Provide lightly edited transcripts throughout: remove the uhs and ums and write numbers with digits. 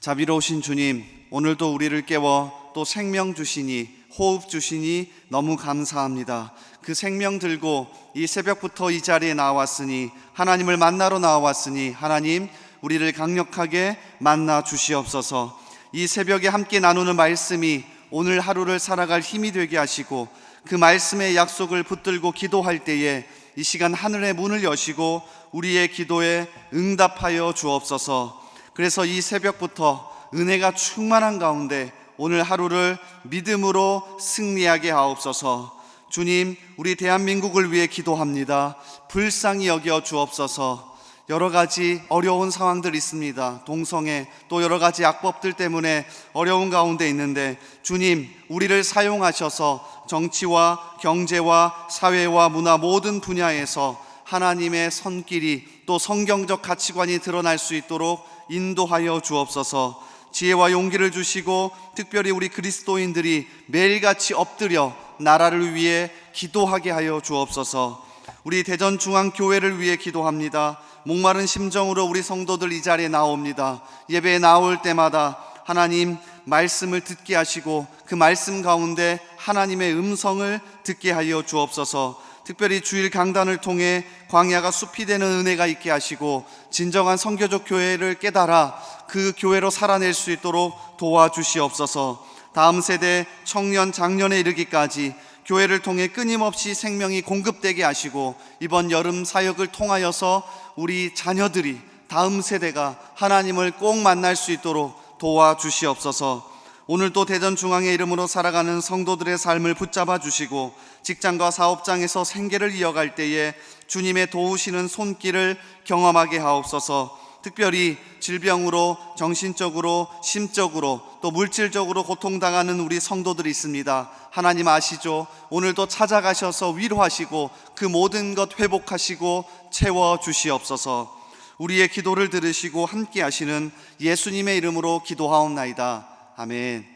자비로우신 주님, 오늘도 우리를 깨워 또 생명 주시니, 호흡 주시니 너무 감사합니다. 그 생명 들고 이 새벽부터 이 자리에 나왔으니, 하나님을 만나러 나왔으니 하나님 우리를 강력하게 만나 주시옵소서. 이 새벽에 함께 나누는 말씀이 오늘 하루를 살아갈 힘이 되게 하시고, 그 말씀의 약속을 붙들고 기도할 때에 이 시간 하늘의 문을 여시고 우리의 기도에 응답하여 주옵소서. 그래서 이 새벽부터 은혜가 충만한 가운데 오늘 하루를 믿음으로 승리하게 하옵소서. 주님, 우리 대한민국을 위해 기도합니다. 불쌍히 여겨 주옵소서. 여러 가지 어려운 상황들 있습니다. 동성애, 또 여러 가지 악법들 때문에 어려운 가운데 있는데, 주님, 우리를 사용하셔서 정치와 경제와 사회와 문화 모든 분야에서 하나님의 손길이, 또 성경적 가치관이 드러날 수 있도록 인도하여 주옵소서. 지혜와 용기를 주시고, 특별히 우리 그리스도인들이 매일같이 엎드려 나라를 위해 기도하게 하여 주옵소서. 우리 대전중앙교회를 위해 기도합니다. 목마른 심정으로 우리 성도들 이 자리에 나옵니다. 예배에 나올 때마다 하나님 말씀을 듣게 하시고, 그 말씀 가운데 하나님의 음성을 듣게 하여 주옵소서. 특별히 주일 강단을 통해 광야가 숲이 되는 은혜가 있게 하시고, 진정한 선교적 교회를 깨달아 그 교회로 살아낼 수 있도록 도와주시옵소서. 다음 세대 청년 장년에 이르기까지 교회를 통해 끊임없이 생명이 공급되게 하시고, 이번 여름 사역을 통하여서 우리 자녀들이, 다음 세대가 하나님을 꼭 만날 수 있도록 도와주시옵소서. 오늘도 대전중앙의 이름으로 살아가는 성도들의 삶을 붙잡아 주시고, 직장과 사업장에서 생계를 이어갈 때에 주님의 도우시는 손길을 경험하게 하옵소서. 특별히 질병으로, 정신적으로, 심적으로, 또 물질적으로 고통당하는 우리 성도들이 있습니다. 하나님 아시죠? 오늘도 찾아가셔서 위로하시고 그 모든 것 회복하시고 채워주시옵소서. 우리의 기도를 들으시고 함께 하시는 예수님의 이름으로 기도하옵나이다. 아멘.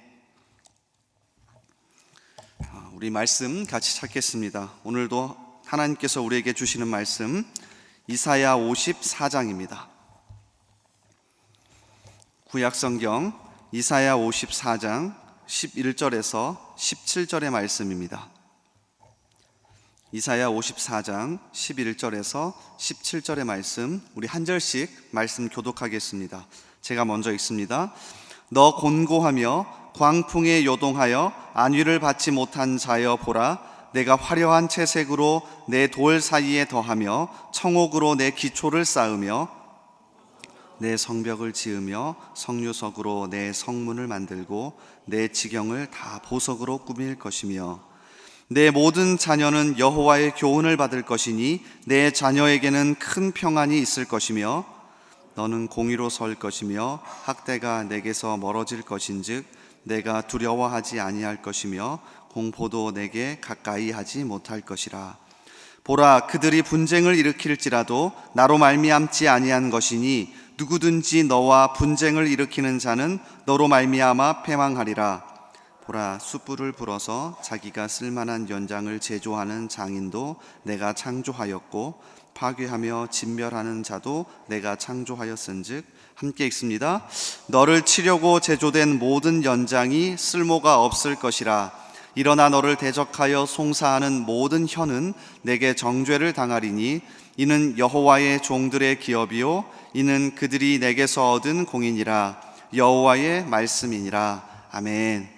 우리 말씀 같이 찾겠습니다. 오늘도 하나님께서 우리에게 주시는 말씀, 이사야 54장입니다. 구약성경 이사야 54장 11절에서 17절의 말씀입니다. 이사야 54장 11절에서 17절의 말씀, 우리 한 절씩 말씀 교독하겠습니다. 제가 먼저 읽습니다. 너 곤고하며 광풍에 요동하여 안위를 받지 못한 자여 보라, 내가 화려한 채색으로 내 돌 사이에 더하며 청옥으로 내 기초를 쌓으며 내 성벽을 지으며 성류석으로 내 성문을 만들고 내 지경을 다 보석으로 꾸밀 것이며, 내 모든 자녀는 여호와의 교훈을 받을 것이니 내 자녀에게는 큰 평안이 있을 것이며, 너는 공의로 설 것이며 학대가 내게서 멀어질 것인즉 내가 두려워하지 아니할 것이며 공포도 내게 가까이 하지 못할 것이라. 보라, 그들이 분쟁을 일으킬지라도 나로 말미암지 아니한 것이니 누구든지 너와 분쟁을 일으키는 자는 너로 말미암아 패망하리라. 보라, 숯불을 불어서 자기가 쓸만한 연장을 제조하는 장인도 내가 창조하였고 파괴하며 진멸하는 자도 내가 창조하였은즉, 함께 읽습니다. 너를 치려고 제조된 모든 연장이 쓸모가 없을 것이라. 일어나 너를 대적하여 송사하는 모든 혀는 내게 정죄를 당하리니 이는 여호와의 종들의 기업이요 이는 그들이 내게서 얻은 공이니라. 여호와의 말씀이니라. 아멘.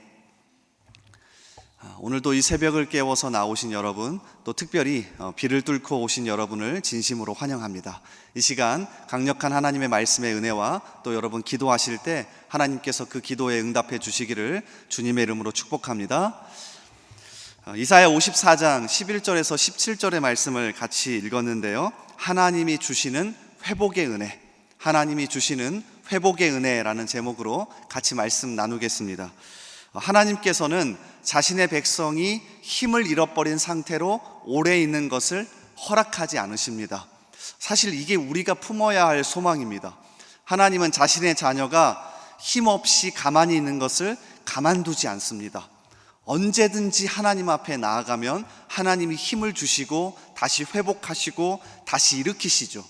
오늘도 이 새벽을 깨워서 나오신 여러분, 또 특별히 비를 뚫고 오신 여러분을 진심으로 환영합니다. 이 시간 강력한 하나님의 말씀의 은혜와 또 여러분 기도하실 때 하나님께서 그 기도에 응답해 주시기를 주님의 이름으로 축복합니다. 이사야 54장 11절에서 17절의 말씀을 같이 읽었는데요, 하나님이 주시는 회복의 은혜, 하나님이 주시는 회복의 은혜라는 제목으로 같이 말씀 나누겠습니다. 하나님께서는 자신의 백성이 힘을 잃어버린 상태로 오래 있는 것을 허락하지 않으십니다. 사실 이게 우리가 품어야 할 소망입니다. 하나님은 자신의 자녀가 힘없이 가만히 있는 것을 가만두지 않습니다. 언제든지 하나님 앞에 나아가면 하나님이 힘을 주시고 다시 회복하시고 다시 일으키시죠.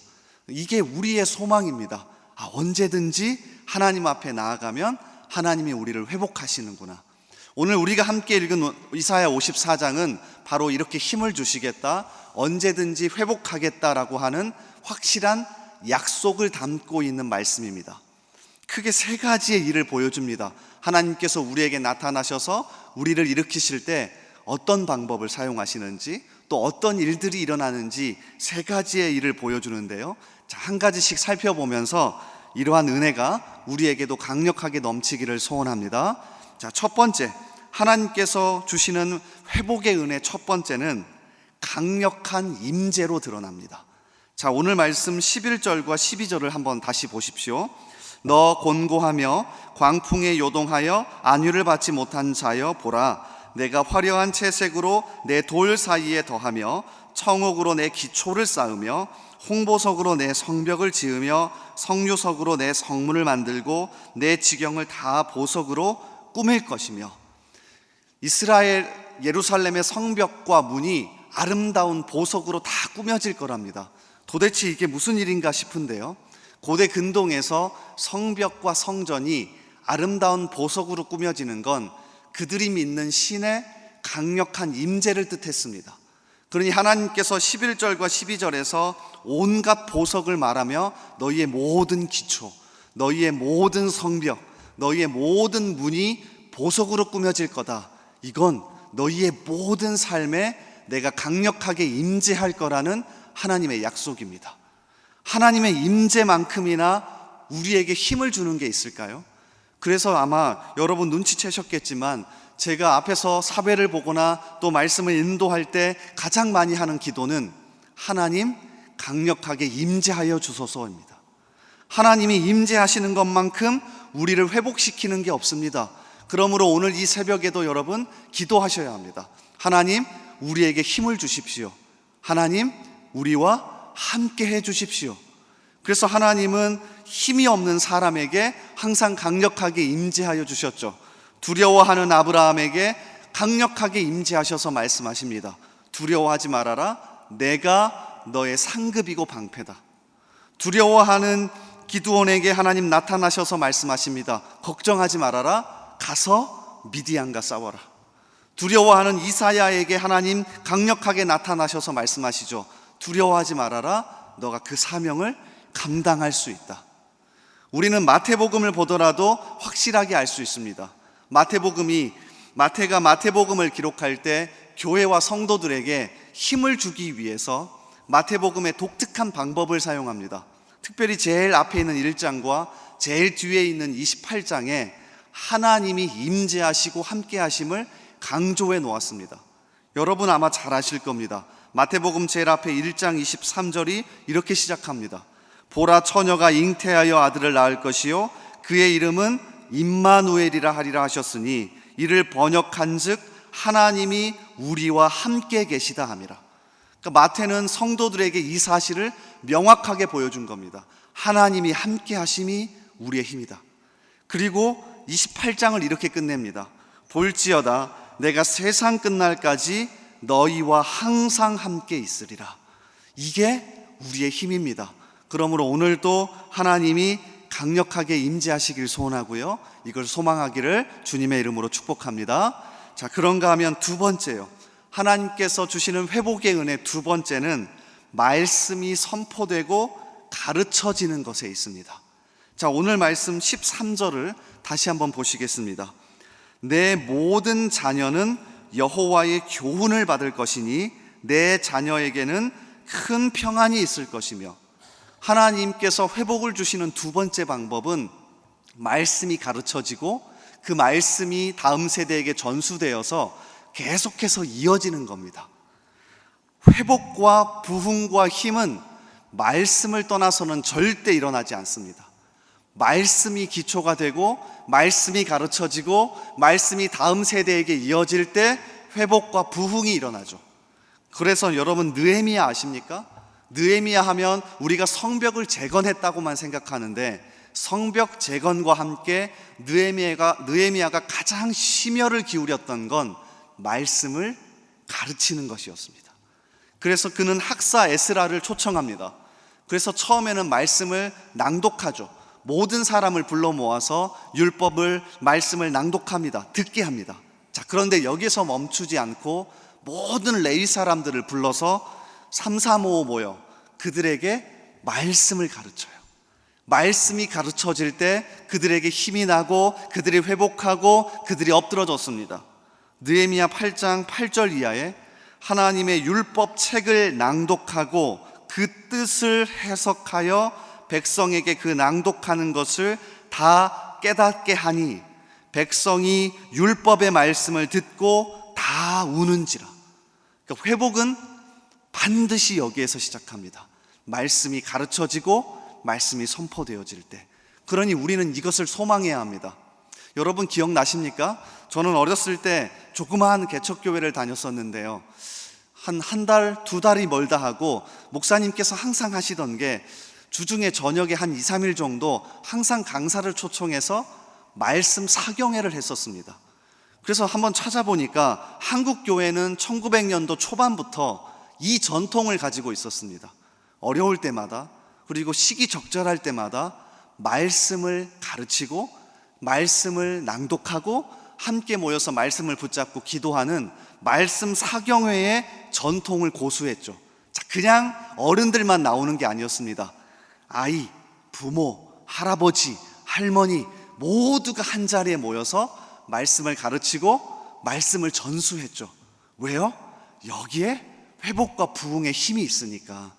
이게 우리의 소망입니다. 언제든지 하나님 앞에 나아가면 하나님이 우리를 회복하시는구나. 오늘 우리가 함께 읽은 이사야 54장은 바로 이렇게 힘을 주시겠다, 언제든지 회복하겠다라고 하는 확실한 약속을 담고 있는 말씀입니다. 크게 세 가지의 일을 보여줍니다. 하나님께서 우리에게 나타나셔서 우리를 일으키실 때 어떤 방법을 사용하시는지, 또 어떤 일들이 일어나는지 세 가지의 일을 보여주는데요. 자, 한 가지씩 살펴보면서 이러한 은혜가 우리에게도 강력하게 넘치기를 소원합니다. 자, 첫 번째, 하나님께서 주시는 회복의 은혜 첫 번째는 강력한 임재로 드러납니다. 자, 오늘 말씀 11절과 12절을 한번 다시 보십시오. 너 곤고하며 광풍에 요동하여 안위를 받지 못한 자여, 보라, 내가 화려한 채색으로 내 돌 사이에 더하며 청옥으로 내 기초를 쌓으며 홍보석으로 내 성벽을 지으며 성류석으로 내 성문을 만들고 내 지경을 다 보석으로 꾸밀 것이며. 이스라엘 예루살렘의 성벽과 문이 아름다운 보석으로 다 꾸며질 거랍니다. 도대체 이게 무슨 일인가 싶은데요, 고대 근동에서 성벽과 성전이 아름다운 보석으로 꾸며지는 건 그들이 믿는 신의 강력한 임재를 뜻했습니다. 그러니 하나님께서 11절과 12절에서 온갖 보석을 말하며 너희의 모든 기초, 너희의 모든 성벽, 너희의 모든 문이 보석으로 꾸며질 거다. 이건 너희의 모든 삶에 내가 강력하게 임재할 거라는 하나님의 약속입니다. 하나님의 임재만큼이나 우리에게 힘을 주는 게 있을까요? 그래서 아마 여러분 눈치채셨겠지만 제가 앞에서 사회를 보거나 또 말씀을 인도할 때 가장 많이 하는 기도는 하나님 강력하게 임재하여 주소서입니다. 하나님이 임재하시는 것만큼 우리를 회복시키는 게 없습니다. 그러므로 오늘 이 새벽에도 여러분 기도하셔야 합니다. 하나님 우리에게 힘을 주십시오. 하나님 우리와 함께 해 주십시오. 그래서 하나님은 힘이 없는 사람에게 항상 강력하게 임재하여 주셨죠. 두려워하는 아브라함에게 강력하게 임재하셔서 말씀하십니다. 두려워하지 말아라, 내가 너의 상급이고 방패다. 두려워하는 기드온에게 하나님 나타나셔서 말씀하십니다. 걱정하지 말아라, 가서 미디안과 싸워라. 두려워하는 이사야에게 하나님 강력하게 나타나셔서 말씀하시죠. 두려워하지 말아라, 너가 그 사명을 감당할 수 있다. 우리는 마태복음을 보더라도 확실하게 알 수 있습니다. 마태가 마태복음을 기록할 때 교회와 성도들에게 힘을 주기 위해서 마태복음의 독특한 방법을 사용합니다. 특별히 제일 앞에 있는 1장과 제일 뒤에 있는 28장에 하나님이 임재하시고 함께 하심을 강조해 놓았습니다. 여러분 아마 잘 아실 겁니다. 마태복음 제일 앞에 1장 23절이 이렇게 시작합니다. 보라, 처녀가 잉태하여 아들을 낳을 것이요 그의 이름은 임마누엘이라 하리라 하셨으니 이를 번역한즉 하나님이 우리와 함께 계시다 함이라. 그러니까 마태는 성도들에게 이 사실을 명확하게 보여준 겁니다. 하나님이 함께 하심이 우리의 힘이다. 그리고 28장을 이렇게 끝냅니다. 볼지어다 내가 세상 끝날까지 너희와 항상 함께 있으리라. 이게 우리의 힘입니다. 그러므로 오늘도 하나님이 강력하게 임재하시길 소원하고요, 이걸 소망하기를 주님의 이름으로 축복합니다. 자, 그런가 하면 두 번째요, 하나님께서 주시는 회복의 은혜 두 번째는 말씀이 선포되고 가르쳐지는 것에 있습니다. 자, 오늘 말씀 13절을 다시 한번 보시겠습니다. 내 모든 자녀는 여호와의 교훈을 받을 것이니 내 자녀에게는 큰 평안이 있을 것이며. 하나님께서 회복을 주시는 두 번째 방법은 말씀이 가르쳐지고 그 말씀이 다음 세대에게 전수되어서 계속해서 이어지는 겁니다. 회복과 부흥과 힘은 말씀을 떠나서는 절대 일어나지 않습니다. 말씀이 기초가 되고 말씀이 가르쳐지고 말씀이 다음 세대에게 이어질 때 회복과 부흥이 일어나죠. 그래서 여러분 느헤미야 아십니까? 느헤미야 하면 우리가 성벽을 재건했다고만 생각하는데 성벽 재건과 함께 느헤미야가 가장 심혈을 기울였던 건 말씀을 가르치는 것이었습니다. 그래서 그는 학사 에스라를 초청합니다. 그래서 처음에는 말씀을 낭독하죠. 모든 사람을 불러 모아서 율법을, 말씀을 낭독합니다. 듣게 합니다. 자, 그런데 여기서 멈추지 않고 모든 레위 사람들을 불러서 335 모여 그들에게 말씀을 가르쳐요. 말씀이 가르쳐질 때 그들에게 힘이 나고 그들이 회복하고 그들이 엎드러졌습니다. 느헤미야 8장 8절 이하에 하나님의 율법 책을 낭독하고 그 뜻을 해석하여 백성에게 그 낭독하는 것을 다 깨닫게 하니 백성이 율법의 말씀을 듣고 다 우는지라. 그러니까 회복은 반드시 여기에서 시작합니다. 말씀이 가르쳐지고 말씀이 선포되어질 때. 그러니 우리는 이것을 소망해야 합니다. 여러분 기억나십니까? 저는 어렸을 때 조그마한 개척교회를 다녔었는데요, 한 달, 두 달이 멀다 하고 목사님께서 항상 하시던 게 주중에 저녁에 한 2, 3일 정도 항상 강사를 초청해서 말씀 사경회를 했었습니다. 그래서 한번 찾아보니까 한국 교회는 1900년도 초반부터 이 전통을 가지고 있었습니다. 어려울 때마다, 그리고 시기적절할 때마다 말씀을 가르치고 말씀을 낭독하고 함께 모여서 말씀을 붙잡고 기도하는 말씀 사경회의 전통을 고수했죠. 자, 그냥 어른들만 나오는 게 아니었습니다. 아이, 부모, 할아버지, 할머니 모두가 한 자리에 모여서 말씀을 가르치고 말씀을 전수했죠. 왜요? 여기에 회복과 부흥의 힘이 있으니까.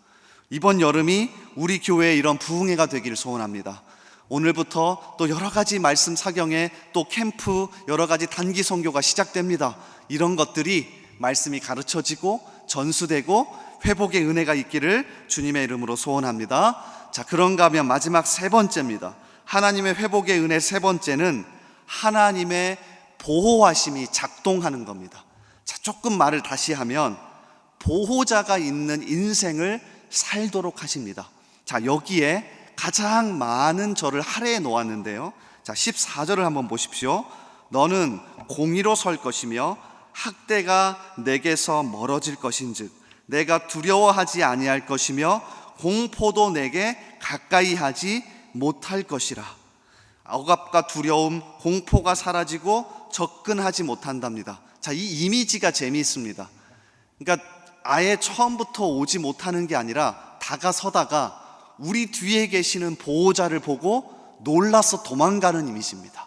이번 여름이 우리 교회의 이런 부흥회가 되기를 소원합니다. 오늘부터 또 여러 가지 말씀 사경회, 또 캠프, 여러 가지 단기 선교가 시작됩니다. 이런 것들이 말씀이 가르쳐지고 전수되고 회복의 은혜가 있기를 주님의 이름으로 소원합니다. 자, 그런가 하면 마지막 세 번째입니다. 하나님의 회복의 은혜 세 번째는 하나님의 보호하심이 작동하는 겁니다. 자, 조금 말을 다시 하면 보호자가 있는 인생을 살도록 하십니다. 자, 여기에 가장 많은 절을 할애해 놓았는데요, 자, 14절을 한번 보십시오. 너는 공의로 설 것이며 학대가 내게서 멀어질 것인즉 내가 두려워하지 아니할 것이며 공포도 내게 가까이 하지 못할 것이라. 억압과 두려움, 공포가 사라지고 접근하지 못한답니다. 자, 이 이미지가 재미있습니다. 그러니까 아예 처음부터 오지 못하는 게 아니라 다가서다가 우리 뒤에 계시는 보호자를 보고 놀라서 도망가는 이미지입니다.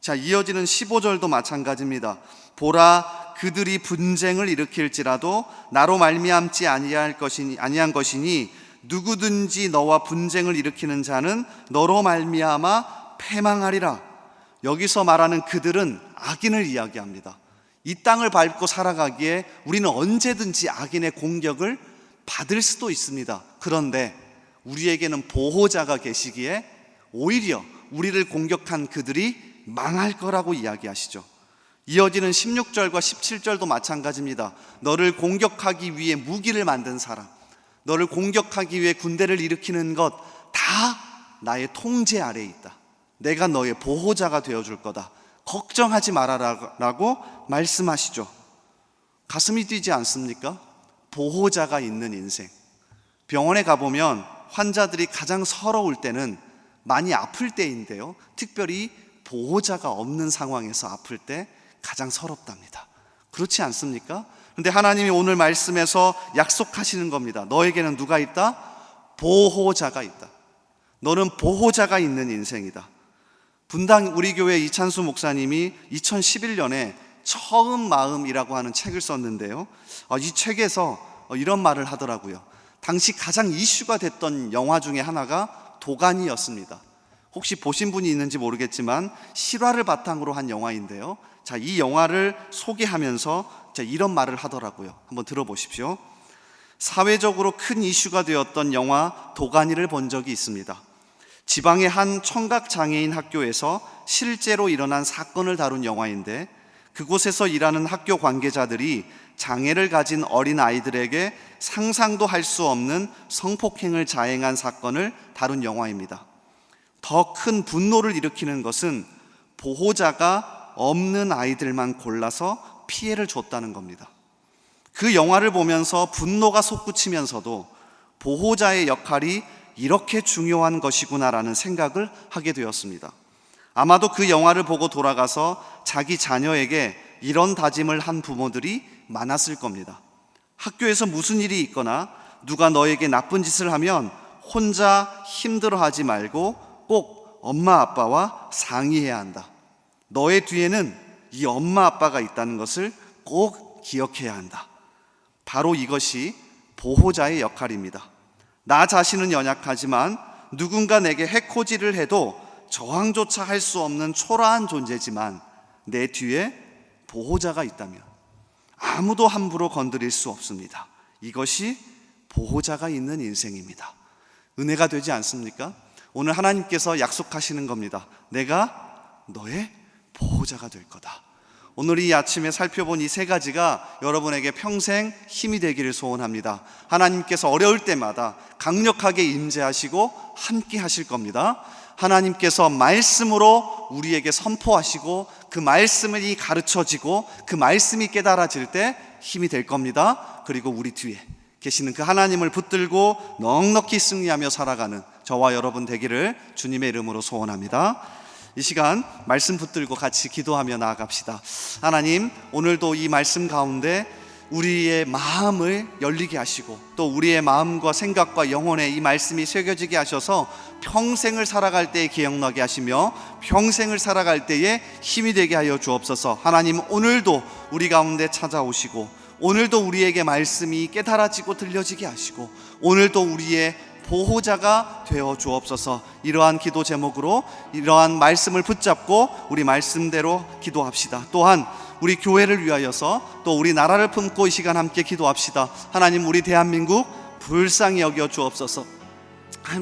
자, 이어지는 15절도 마찬가지입니다. 보라, 그들이 분쟁을 일으킬지라도 나로 말미암지 아니한 것이니 누구든지 너와 분쟁을 일으키는 자는 너로 말미암아 패망하리라. 여기서 말하는 그들은 악인을 이야기합니다. 이 땅을 밟고 살아가기에 우리는 언제든지 악인의 공격을 받을 수도 있습니다. 그런데 우리에게는 보호자가 계시기에 오히려 우리를 공격한 그들이 망할 거라고 이야기하시죠. 이어지는 16절과 17절도 마찬가지입니다. 너를 공격하기 위해 무기를 만든 사람, 너를 공격하기 위해 군대를 일으키는 것 다 나의 통제 아래에 있다. 내가 너의 보호자가 되어줄 거다. 걱정하지 말아라라고 말씀하시죠. 가슴이 뛰지 않습니까? 보호자가 있는 인생. 병원에 가보면 환자들이 가장 서러울 때는 많이 아플 때인데요, 특별히 보호자가 없는 상황에서 아플 때 가장 서럽답니다. 그렇지 않습니까? 그런데 하나님이 오늘 말씀에서 약속하시는 겁니다. 너에게는 누가 있다? 보호자가 있다. 너는 보호자가 있는 인생이다. 분당 우리 교회 이찬수 목사님이 2011년에 처음 마음이라고 하는 책을 썼는데요, 이 책에서 이런 말을 하더라고요. 당시 가장 이슈가 됐던 영화 중에 하나가 도가니였습니다. 혹시 보신 분이 있는지 모르겠지만 실화를 바탕으로 한 영화인데요, 자, 이 영화를 소개하면서 이런 말을 하더라고요. 한번 들어보십시오. 사회적으로 큰 이슈가 되었던 영화 도가니를 본 적이 있습니다. 지방의 한 청각장애인 학교에서 실제로 일어난 사건을 다룬 영화인데, 그곳에서 일하는 학교 관계자들이 장애를 가진 어린 아이들에게 상상도 할 수 없는 성폭행을 자행한 사건을 다룬 영화입니다. 더 큰 분노를 일으키는 것은 보호자가 없는 아이들만 골라서 피해를 줬다는 겁니다. 그 영화를 보면서 분노가 솟구치면서도 보호자의 역할이 이렇게 중요한 것이구나라는 생각을 하게 되었습니다. 아마도 그 영화를 보고 돌아가서 자기 자녀에게 이런 다짐을 한 부모들이 많았을 겁니다. 학교에서 무슨 일이 있거나 누가 너에게 나쁜 짓을 하면 혼자 힘들어하지 말고 꼭 엄마 아빠와 상의해야 한다. 너의 뒤에는 이 엄마 아빠가 있다는 것을 꼭 기억해야 한다. 바로 이것이 보호자의 역할입니다. 나 자신은 연약하지만 누군가 내게 해코지를 해도 저항조차 할 수 없는 초라한 존재지만 내 뒤에 보호자가 있다면 아무도 함부로 건드릴 수 없습니다. 이것이 보호자가 있는 인생입니다. 은혜가 되지 않습니까? 오늘 하나님께서 약속하시는 겁니다. 내가 너의 보호자가 될 거다. 오늘 이 아침에 살펴본 이 세 가지가 여러분에게 평생 힘이 되기를 소원합니다. 하나님께서 어려울 때마다 강력하게 임재하시고 함께 하실 겁니다. 하나님께서 말씀으로 우리에게 선포하시고 그 말씀이 가르쳐지고 그 말씀이 깨달아질 때 힘이 될 겁니다. 그리고 우리 뒤에 계시는 그 하나님을 붙들고 넉넉히 승리하며 살아가는 저와 여러분 되기를 주님의 이름으로 소원합니다. 이 시간 말씀 붙들고 같이 기도하며 나아갑시다. 하나님, 오늘도 이 말씀 가운데 우리의 마음을 열리게 하시고 또 우리의 마음과 생각과 영혼에 이 말씀이 새겨지게 하셔서 평생을 살아갈 때에 기억나게 하시며 평생을 살아갈 때에 힘이 되게 하여 주옵소서. 하나님, 오늘도 우리 가운데 찾아오시고 오늘도 우리에게 말씀이 깨달아지고 들려지게 하시고 오늘도 우리의 보호자가 되어 주옵소서. 이러한 기도 제목으로 이러한 말씀을 붙잡고 우리 말씀대로 기도합시다. 또한 우리 교회를 위하여서 또 우리 나라를 품고 이 시간 함께 기도합시다. 하나님, 우리 대한민국 불쌍히 여겨 주옵소서.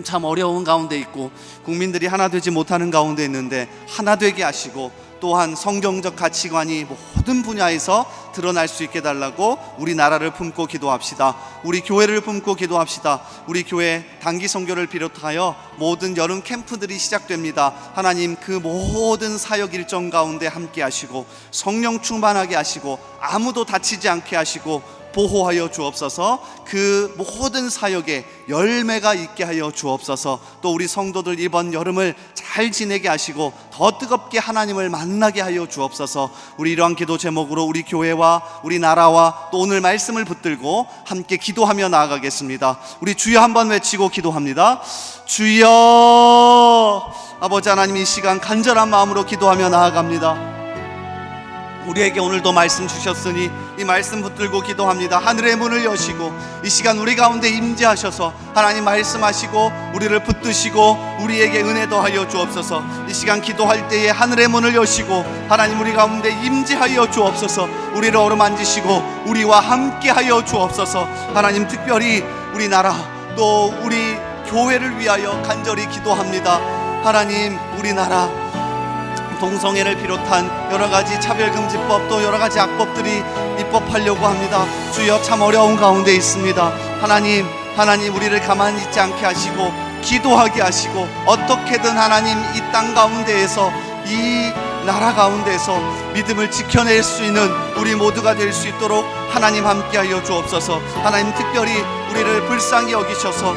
참 어려운 가운데 있고 국민들이 하나 되지 못하는 가운데 있는데 하나 되게 하시고 또한 성경적 가치관이 모든 분야에서 드러날 수 있게 달라고 우리 나라를 품고 기도합시다. 우리 교회를 품고 기도합시다. 우리 교회 단기 선교를 비롯하여 모든 여름 캠프들이 시작됩니다. 하나님, 그 모든 사역 일정 가운데 함께 하시고 성령 충만하게 하시고 아무도 다치지 않게 하시고 보호하여 주옵소서. 그 모든 사역에 열매가 있게 하여 주옵소서. 또 우리 성도들 이번 여름을 잘 지내게 하시고 더 뜨겁게 하나님을 만나게 하여 주옵소서. 우리 이러한 기도 제목으로 우리 교회와 우리 나라와 또 오늘 말씀을 붙들고 함께 기도하며 나아가겠습니다. 우리 주여 한번 외치고 기도합니다. 주여. 아버지 하나님, 이 시간 간절한 마음으로 기도하며 나아갑니다. 우리에게 오늘도 말씀 주셨으니 이 말씀 붙들고 기도합니다. 하늘의 문을 여시고 이 시간 우리 가운데 임재하셔서 하나님 말씀하시고 우리를 붙드시고 우리에게 은혜 더하여 주옵소서. 이 시간 기도할 때에 하늘의 문을 여시고 하나님 우리 가운데 임재하여 주옵소서. 우리를 어루만지시고 우리와 함께하여 주옵소서. 하나님, 특별히 우리 나라 또 우리 교회를 위하여 간절히 기도합니다. 하나님, 우리 나라 동성애를 비롯한 여러가지 차별금지법 또 여러가지 악법들이 입법하려고 합니다. 주여, 참 어려운 가운데 있습니다. 하나님 우리를 가만히 있지 않게 하시고 기도하게 하시고 어떻게든 하나님 이 땅 가운데에서 이 나라 가운데에서 믿음을 지켜낼 수 있는 우리 모두가 될 수 있도록 하나님 함께하여 주옵소서. 하나님, 특별히 우리를 불쌍히 여기셔서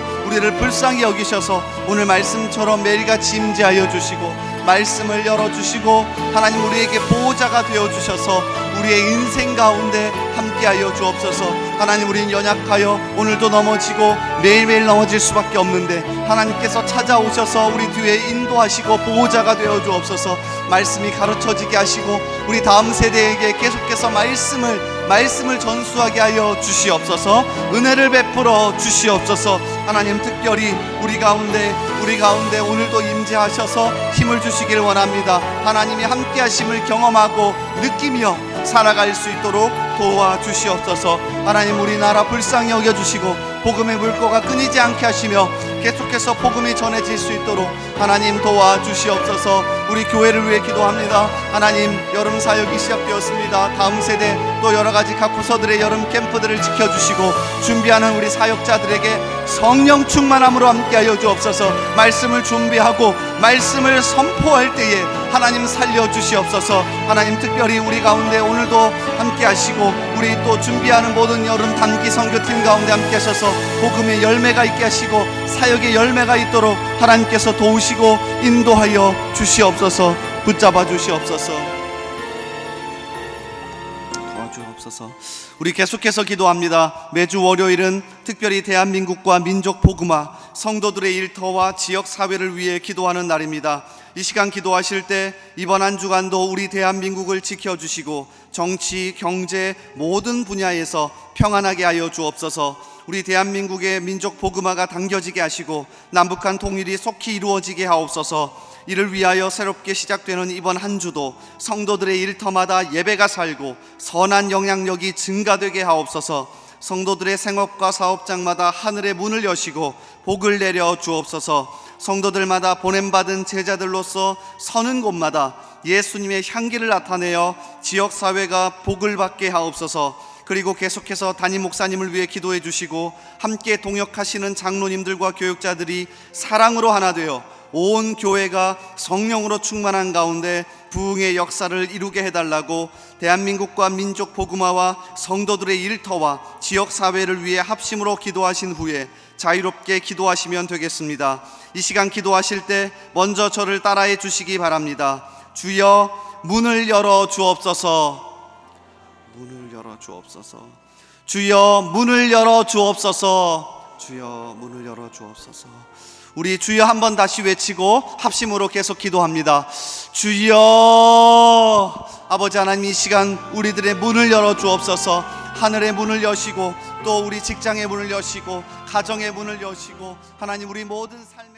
오늘 말씀처럼 매일같이 임재하여 주시고 말씀을 열어주시고 하나님 우리에게 보호자가 되어주셔서 우리의 인생 가운데 함께하여 주옵소서. 하나님, 우리는 연약하여 오늘도 넘어지고 매일매일 넘어질 수밖에 없는데 하나님께서 찾아오셔서 우리 뒤에 인도하시고 보호자가 되어 주옵소서. 말씀이 가르쳐지게 하시고 우리 다음 세대에게 계속해서 말씀을 전수하게 하여 주시옵소서. 은혜를 베풀어 주시옵소서. 하나님, 특별히 우리 가운데 오늘도 임재하셔서 힘을 주시길 원합니다. 하나님이 함께 하심을 경험하고 느끼며 살아갈 수 있도록 도와주시옵소서. 하나님, 우리나라 불쌍히 여겨주시고 복음의 물꼬가 끊이지 않게 하시며 계속해서 복음이 전해질 수 있도록 하나님 도와주시옵소서. 우리 교회를 위해 기도합니다. 하나님, 여름 사역이 시작되었습니다. 다음 세대 또 여러가지 각 부서들의 여름 캠프들을 지켜주시고 준비하는 우리 사역자들에게 성령 충만함으로 함께하여 주옵소서. 말씀을 준비하고 말씀을 선포할 때에 하나님 살려주시옵소서. 하나님, 특별히 우리 가운데 오늘도 함께 하시고 우리 또 준비하는 모든 여름 단기 선교팀 가운데 함께 하셔서 복음의 열매가 있게 하시고 사역 사역에 열매가 있도록 하나님께서 도우시고 인도하여 주시옵소서. 붙잡아 주시옵소서. 도와주옵소서. 우리 계속해서 기도합니다. 매주 월요일은 특별히 대한민국과 민족 복음화, 성도들의 일터와 지역 사회를 위해 기도하는 날입니다. 이 시간 기도하실 때 이번 한 주간도 우리 대한민국을 지켜주시고 정치, 경제 모든 분야에서 평안하게 하여 주옵소서. 우리 대한민국의 민족 복음화가 당겨지게 하시고 남북한 통일이 속히 이루어지게 하옵소서. 이를 위하여 새롭게 시작되는 이번 한 주도 성도들의 일터마다 예배가 살고 선한 영향력이 증가되게 하옵소서. 성도들의 생업과 사업장마다 하늘의 문을 여시고 복을 내려 주옵소서. 성도들마다 보냄받은 제자들로서 서는 곳마다 예수님의 향기를 나타내어 지역사회가 복을 받게 하옵소서. 그리고 계속해서 담임 목사님을 위해 기도해 주시고 함께 동역하시는 장로님들과 교육자들이 사랑으로 하나 되어 온 교회가 성령으로 충만한 가운데 부흥의 역사를 이루게 해달라고 대한민국과 민족 복음화와 성도들의 일터와 지역사회를 위해 합심으로 기도하신 후에 자유롭게 기도하시면 되겠습니다. 이 시간 기도하실 때 먼저 저를 따라해 주시기 바랍니다. 주여 문을 열어 주옵소서. 문을 열어 주옵소서. 주여 문을 열어 주옵소서. 주여 문을 열어 주옵소서. 우리 주여 한번 다시 외치고 합심으로 계속 기도합니다. 주여. 아버지 하나님, 이 시간 우리들의 문을 열어 주옵소서. 하늘의 문을 여시고 또 우리 직장의 문을 여시고 가정의 문을 여시고 하나님 우리 모든 삶